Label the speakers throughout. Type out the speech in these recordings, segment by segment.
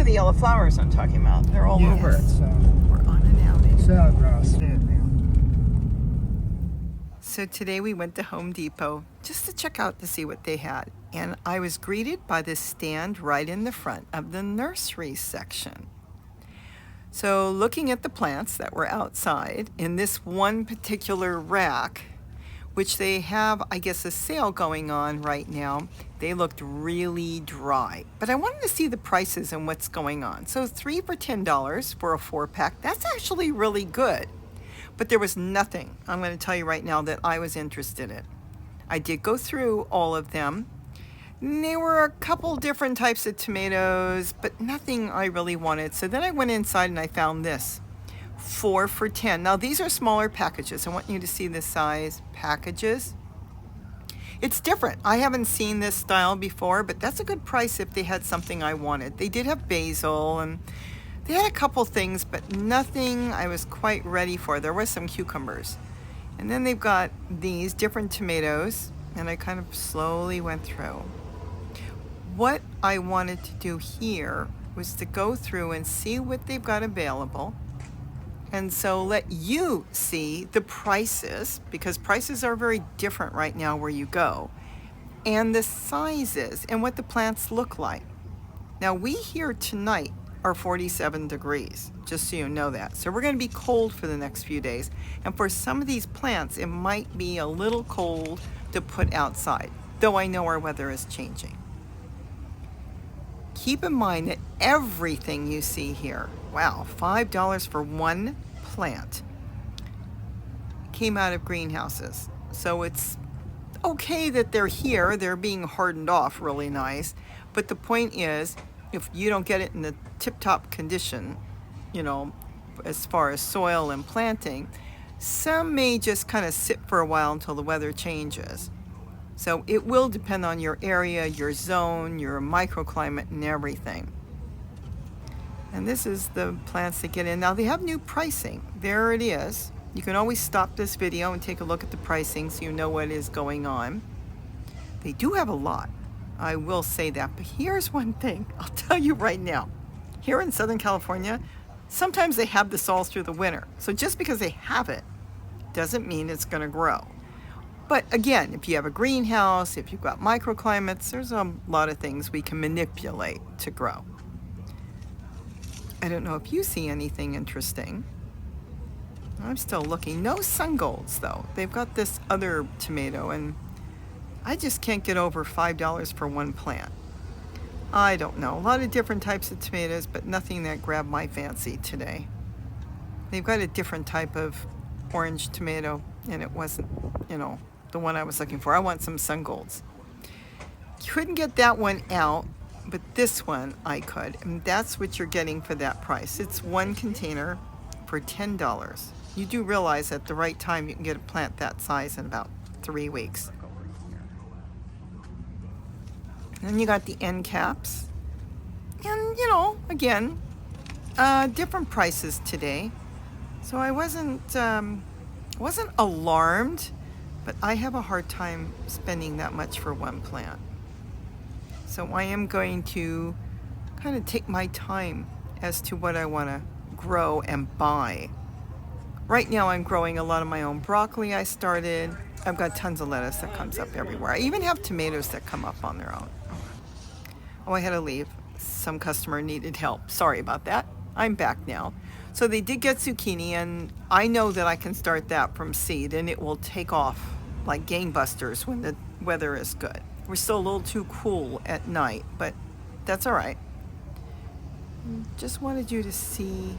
Speaker 1: the yellow flowers I'm talking about. They're all over.
Speaker 2: We're on an outing.
Speaker 3: Salad.
Speaker 2: So today we went to Home Depot just to check out to see what they had. And I was greeted by this stand right in the front of the nursery section. So looking at the plants that were outside in this one particular rack, which they have, I guess, a sale going on right now, they looked really dry. But I wanted to see the prices and what's going on. So 3 for $10 for a 4-pack, that's actually really good. But there was nothing, I'm going to tell you right now, that I was interested in. I did go through all of them. And there were a couple different types of tomatoes, but nothing I really wanted. So then I went inside and I found this. 4 for $10. Now these are smaller packages. I want you to see the size packages. It's different. I haven't seen this style before, but that's a good price if they had something I wanted. They did have basil and they had a couple things, but nothing I was quite ready for. There was some cucumbers. And then they've got these different tomatoes, and I kind of slowly went through. What I wanted to do here was to go through and see what they've got available. And so let you see the prices, because prices are very different right now where you go, and the sizes and what the plants look like. Now we here tonight are 47 degrees, just so you know that. So we're going to be cold for the next few days. And for some of these plants, it might be a little cold to put outside, though I know our weather is changing. Keep in mind that everything you see here, wow, $5 for one plant, came out of greenhouses. So it's okay that they're here, they're being hardened off really nice, but the point is, if you don't get it in the tip-top condition, you know, as far as soil and planting, some may just kind of sit for a while until the weather changes. So it will depend on your area, your zone, your microclimate, and everything. And this is the plants that get in. Now they have new pricing. There it is. You can always stop this video and take a look at the pricing so you know what is going on. They do have a lot, I will say that. But here's one thing I'll tell you right now. Here in Southern California, sometimes they have this all through the winter. So just because they have it doesn't mean it's going to grow. But again, if you have a greenhouse, if you've got microclimates, there's a lot of things we can manipulate to grow. I don't know if you see anything interesting. I'm still looking. No sun golds though. They've got this other tomato and I just can't get over $5 for one plant. I don't know. A lot of different types of tomatoes, but nothing that grabbed my fancy today. They've got a different type of orange tomato and it wasn't, you know, the one I was looking for. I want some sun golds. Couldn't get that one out, but this one I could. And that's what you're getting for that price. It's one container for $10. You do realize at the right time you can get a plant that size in about 3 weeks. Then you got the end caps. And, you know, again, different prices today. So I wasn't alarmed, but I have a hard time spending that much for one plant. So I am going to kind of take my time as to what I want to grow and buy. Right now I'm growing a lot of my own broccoli I started. I've got tons of lettuce that comes up everywhere. I even have tomatoes that come up on their own. Oh, I had to leave. Some customer needed help. Sorry about that. I'm back now. So they did get zucchini, and I know that I can start that from seed, and it will take off like gangbusters when the weather is good. We're still a little too cool at night, but that's all right. Just wanted you to see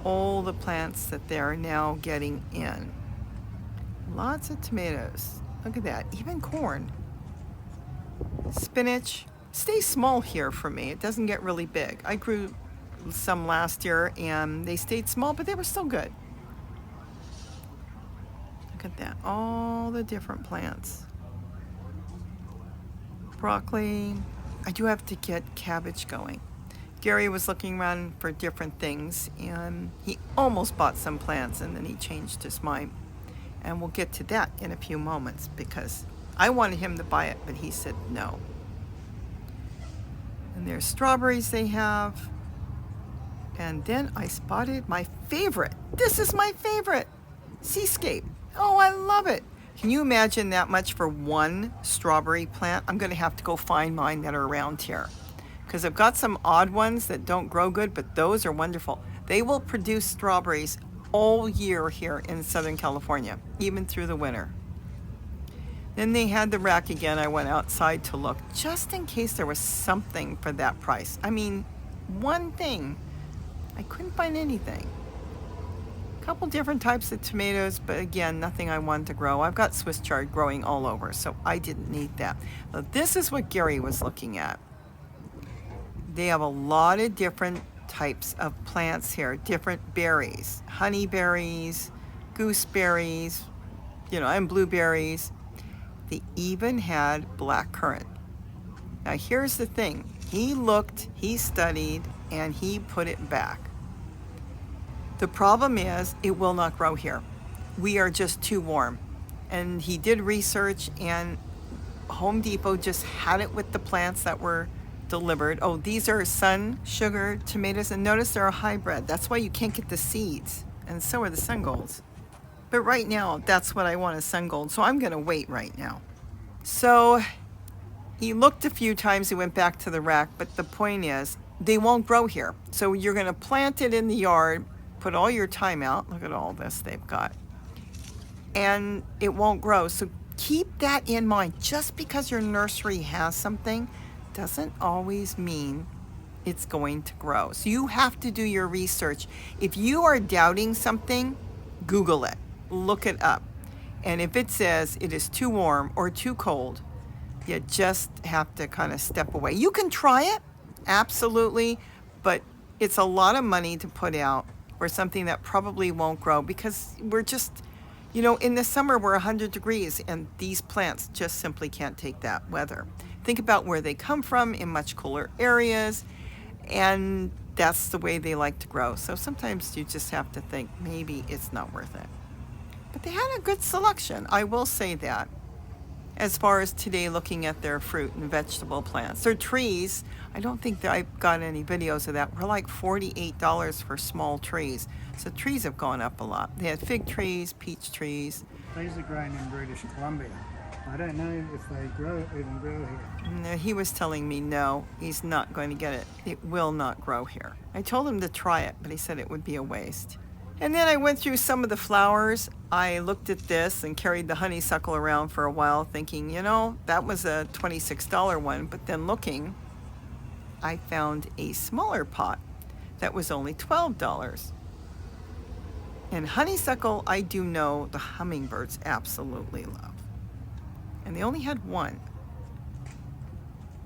Speaker 2: all the plants that they're now getting in. Lots of tomatoes. Look at that. Even corn. Spinach. Stays small here for me. It doesn't get really big. I grew some last year and they stayed small, but they were still good. Look at that. All the different plants. Broccoli. I do have to get cabbage going. Gary was looking around for different things and he almost bought some plants and then he changed his mind. And we'll get to that in a few moments because I wanted him to buy it, but he said no. And there's strawberries they have. And then I spotted my favorite. This is my favorite. Seascape. Oh, I love it. Can you imagine that much for one strawberry plant? I'm going to have to go find mine that are around here, because I've got some odd ones that don't grow good, but those are wonderful. They will produce strawberries all year here in Southern California, even through the winter. Then they had the rack again. I went outside to look just in case there was something for that price. I mean, one thing. I couldn't find anything. A couple different types of tomatoes, but again, nothing I wanted to grow. I've got Swiss chard growing all over, so I didn't need that. Now, this is what Gary was looking at. They have a lot of different types of plants here, different berries, honeyberries, gooseberries, and blueberries. They even had blackcurrant. Now here's the thing. He looked, he studied, and he put it back. The problem is it will not grow here. We are just too warm. And he did research, and Home Depot just had it with the plants that were delivered. Oh, these are sun sugar tomatoes, and notice they're a hybrid. That's why you can't get the seeds, and so are the sun golds. But right now, that's what I want, a sun gold, so I'm gonna wait right now. So he looked a few times, he went back to the rack, but the point is, they won't grow here. So you're gonna plant it in the yard, put all your time out, look at all this they've got, and it won't grow. So keep that in mind. Just because your nursery has something doesn't always mean it's going to grow. So you have to do your research. If you are doubting something, Google it, look it up. And if it says it is too warm or too cold, you just have to kind of step away. You can try it, absolutely, but it's a lot of money to put out for something that probably won't grow, because we're just, in the summer we're 100 degrees and these plants just simply can't take that weather. Think about where they come from, in much cooler areas, and that's the way they like to grow. So sometimes you just have to think maybe it's not worth it. But they had a good selection, I will say that. As far as today, looking at their fruit and vegetable plants. Their trees, I don't think that I've got any videos of that. We're like $48 for small trees. So trees have gone up a lot. They had fig trees, peach trees.
Speaker 3: These are grown in British Columbia. I don't know if they even grow here.
Speaker 2: No, he was telling me no, he's not going to get it. It will not grow here. I told him to try it, but he said it would be a waste. And then I went through some of the flowers. I looked at this and carried the honeysuckle around for a while thinking, that was a $26 one. But then looking, I found a smaller pot that was only $12. And honeysuckle, I do know the hummingbirds absolutely love. And they only had one.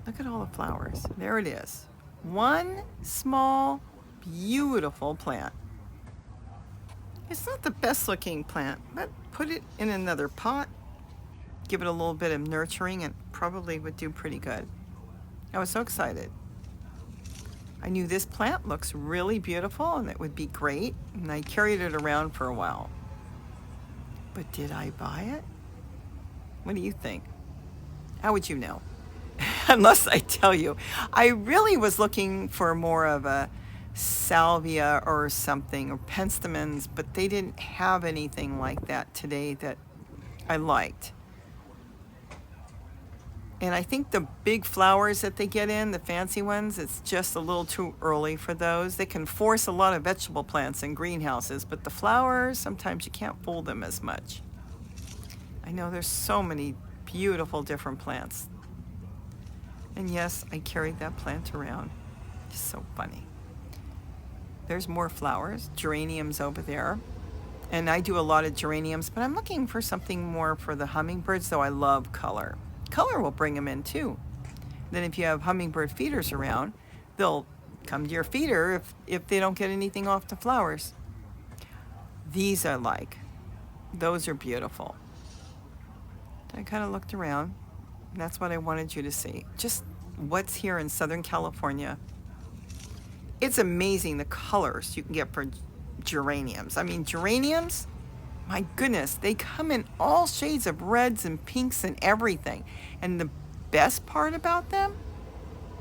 Speaker 2: Look at all the flowers. There it is. One small, beautiful plant. It's not the best looking plant, but put it in another pot, give it a little bit of nurturing, and probably would do pretty good. I was so excited. I knew this plant looks really beautiful and it would be great, and I carried it around for a while. But did I buy it? What do you think? How would you know? Unless I tell you. I really was looking for more of a salvia or something, or penstemons, but they didn't have anything like that today that I liked. And I think the big flowers that they get in, the fancy ones, it's just a little too early for those. They can force a lot of vegetable plants in greenhouses, but the flowers, sometimes you can't fool them as much. I know there's so many beautiful different plants. And yes, I carried that plant around. It's so funny. There's more flowers, geraniums over there. And I do a lot of geraniums, but I'm looking for something more for the hummingbirds, though I love color. Color will bring them in too. Then if you have hummingbird feeders around, they'll come to your feeder if they don't get anything off the flowers. These I like. Those are beautiful. I kind of looked around, and that's what I wanted you to see. Just what's here in Southern California. It's amazing the colors you can get for geraniums. I mean, geraniums, my goodness, they come in all shades of reds and pinks and everything. And the best part about them,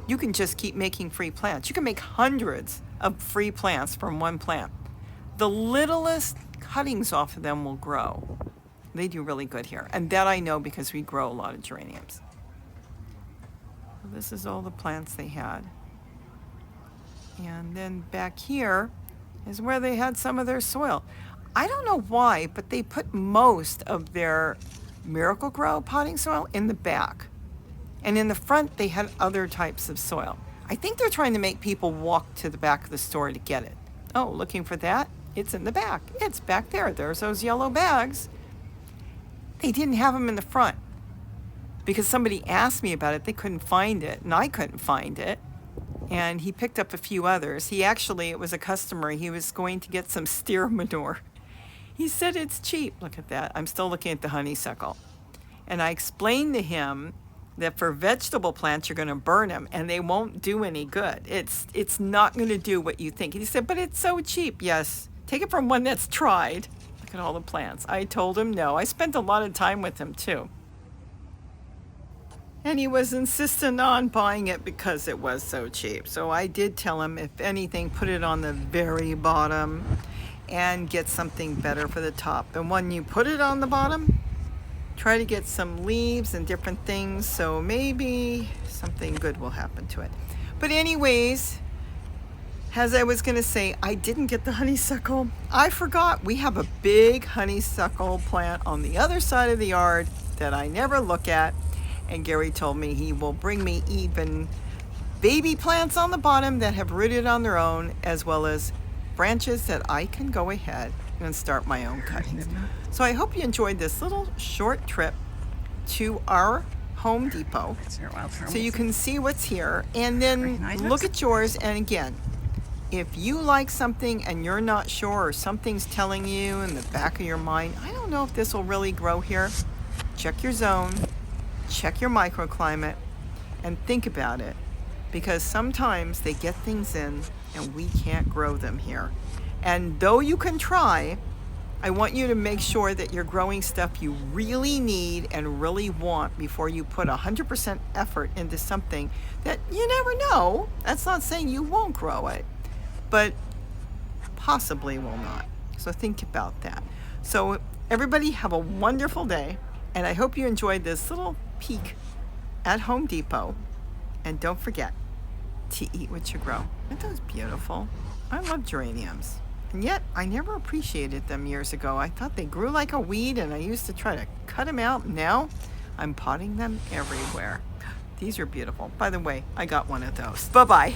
Speaker 2: you can just keep making free plants. You can make hundreds of free plants from one plant. The littlest cuttings off of them will grow. They do really good here. And that I know because we grow a lot of geraniums. So this is all the plants they had. And then back here is where they had some of their soil. I don't know why, but they put most of their Miracle-Gro potting soil in the back. And in the front, they had other types of soil. I think they're trying to make people walk to the back of the store to get it. Oh, looking for that? It's in the back. It's back there. There's those yellow bags. They didn't have them in the front because somebody asked me about it. They couldn't find it, and I couldn't find it. And he picked up a few others. It was a customer. He was going to get some steer manure. He said it's cheap. Look at that. I'm still looking at the honeysuckle. And I explained to him that for vegetable plants, you're going to burn them, and they won't do any good. It's not going to do what you think. And he said, but it's so cheap. Yes, take it from one that's tried. Look at all the plants. I told him no. I spent a lot of time with him, too. And he was insistent on buying it because it was so cheap. So I did tell him, if anything, put it on the very bottom and get something better for the top. And when you put it on the bottom, try to get some leaves and different things, so maybe something good will happen to it. But anyways, as I was going to say, I didn't get the honeysuckle. I forgot we have a big honeysuckle plant on the other side of the yard that I never look at. And Gary told me he will bring me even baby plants on the bottom that have rooted on their own, as well as branches that I can go ahead and start my own cuttings. So I hope you enjoyed this little short trip to our Home Depot so you can see what's here, and then look at yours. And again, if you like something and you're not sure, or something's telling you in the back of your mind, I don't know if this will really grow here, check your zone, check your microclimate, and think about it, because sometimes they get things in and we can't grow them here. And though you can try, I want you to make sure that you're growing stuff you really need and really want before you put 100% effort into something that you never know. That's not saying you won't grow it, but possibly will not. So think about that. So everybody have a wonderful day, and I hope you enjoyed this little peek at Home Depot. And don't forget to eat what you grow. Aren't those beautiful? I love geraniums. And yet, I never appreciated them years ago. I thought they grew like a weed, and I used to try to cut them out. Now, I'm potting them everywhere. These are beautiful. By the way, I got one of those. Bye-bye.